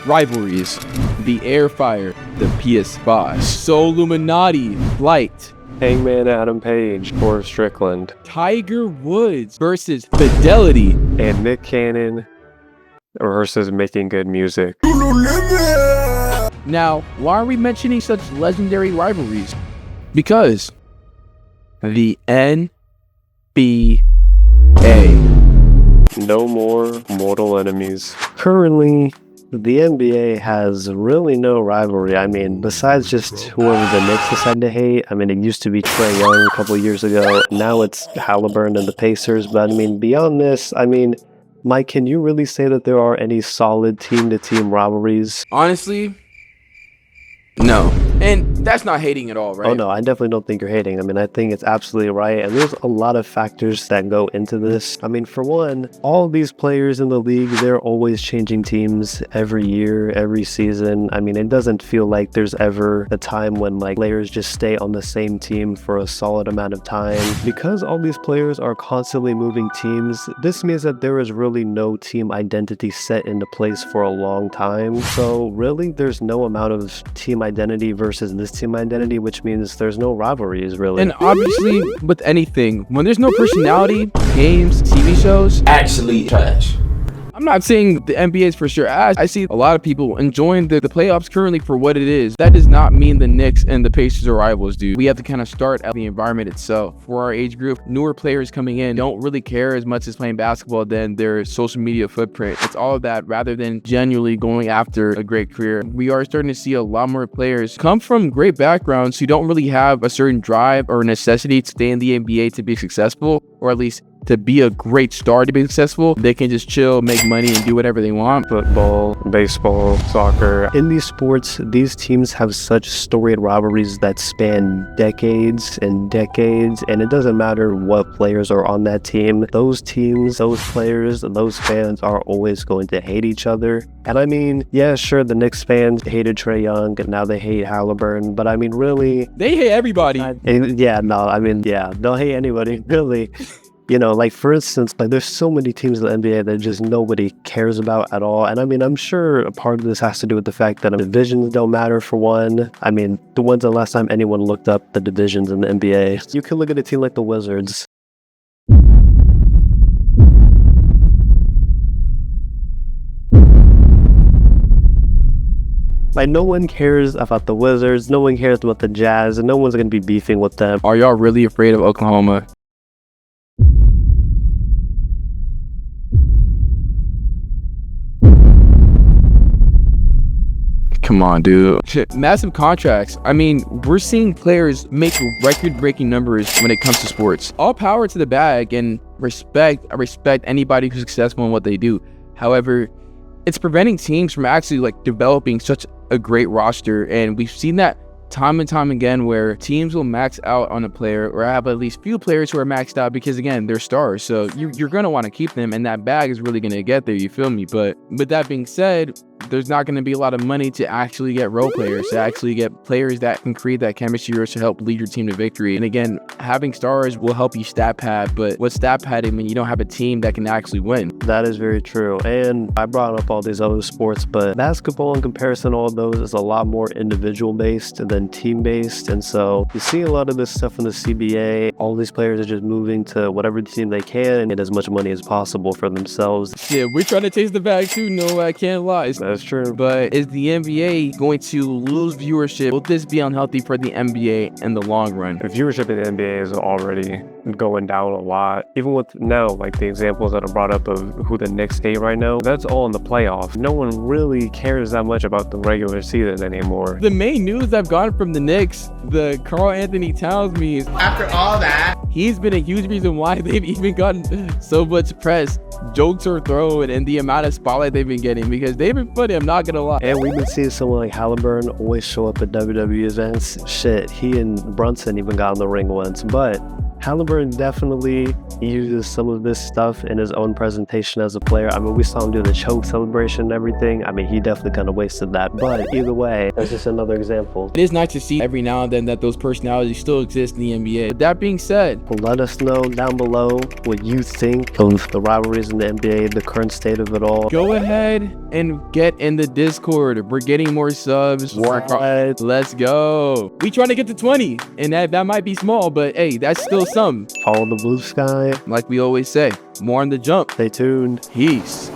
Rivalries, the Airfire, the PS5, Soul Illuminati, Flight, Hangman Adam Page or Strickland, Tiger Woods versus Fidelity, and Nick Cannon versus Making Good Music. Now, why are we mentioning such legendary rivalries? Because the NBA. No more mortal enemies. Currently, the NBA has really no rivalry. I mean, besides just whoever the Knicks decide to hate. I mean, it used to be Trae Young a couple years ago. Now it's Halliburton and the Pacers. But I mean, beyond this, I mean, Mike, can you really say that there are any solid team-to-team rivalries? Honestly, no. And that's not hating at all, right? Oh no, I definitely don't think you're hating. I mean, I think it's absolutely right. And there's a lot of factors that go into this. I mean, for one, all these players in the league, they're always changing teams every year, every season. I mean, it doesn't feel like there's ever a time when like players just stay on the same team for a solid amount of time. Because all these players are constantly moving teams, this means that there is really no team identity set into place for a long time. So really, there's no amount of team identity versus this team identity, which means there's no rivalries really. And obviously, with anything, when there's no personality, games, TV shows, actually trash. I'm not saying the NBA is for sure ass. I see a lot of people enjoying the playoffs currently for what it is. That does not mean the Knicks and the Pacers are rivals, dude. We have to kind of start at the environment itself. For our age group, newer players coming in don't really care as much as playing basketball than their social media footprint. It's all of that rather than genuinely going after a great career. We are starting to see a lot more players come from great backgrounds who don't really have a certain drive or necessity to stay in the NBA to be successful, or at least to be a great star to be successful. They can just chill, make money, and do whatever they want. Football, baseball, soccer. In these sports, these teams have such storied rivalries that span decades and decades, and it doesn't matter what players are on that team. Those teams, those players, those fans are always going to hate each other. And I mean, yeah, sure, the Knicks fans hated Trae Young, and now they hate Halliburton, but I mean, really... They hate everybody. They'll hate anybody, really. You know, like for instance, like there's so many teams in the NBA that just nobody cares about at all. And I mean, I'm sure a part of this has to do with the fact that divisions don't matter for one. I mean, when's the last time anyone looked up the divisions in the NBA? You can look at a team like the Wizards. Like, no one cares about the Wizards, no one cares about the Jazz, and no one's going to be beefing with them. Are y'all really afraid of Oklahoma? Come on, dude. Shit, massive contracts. I mean, we're seeing players make record-breaking numbers when it comes to sports. All power to the bag, and I respect anybody who's successful in what they do. However, it's preventing teams from actually like developing such a great roster, and we've seen that time and time again where teams will max out on a player or have at least few players who are maxed out because, again, they're stars. So you're going to want to keep them, and that bag is really going to get there, you feel me? But with that being said, there's not going to be a lot of money to actually get role players, to actually get players that can create that chemistry or to help lead your team to victory. And again, having stars will help you stat pad, but what's stat padding when you don't have a team that can actually win? That is very true. And I brought up all these other sports, but basketball in comparison to all those is a lot more individual based than team based. And so you see a lot of this stuff in the CBA. All these players are just moving to whatever team they can and get as much money as possible for themselves. Yeah, we're trying to taste the bag too. No, I can't lie. That's true. But is the NBA going to lose viewership? Will this be unhealthy for the NBA in the long run? The viewership in the NBA is already going down a lot. Even with now, like the examples that are brought up of who the Knicks hate right now, that's all in the playoffs. No one really cares that much about the regular season anymore. The main news I've gotten from the Knicks, the Karl Anthony Towns memes, After all that, he's been a huge reason why they've even gotten so much press. Jokes are thrown and the amount of spotlight they've been getting because they've been funny, I'm not gonna lie. And we've been seeing someone like Halliburton always show up at WWE events. Shit, he and Brunson even got in the ring once. But Halliburton definitely uses some of this stuff in his own presentation as a player. I mean, we saw him do the choke celebration and everything. I mean, he definitely kind of wasted that. But either way, that's just another example. It is nice to see every now and then that those personalities still exist in the NBA. But that being said, let us know down below what you think of the rivalries in the NBA, the current state of it all. Go ahead and get in the Discord. We're getting more subs. What? Let's go. We trying to get to 20, and that might be small, but hey, that's still some. Follow the blue sky. Like we always say, more on the jump. Stay tuned. Peace.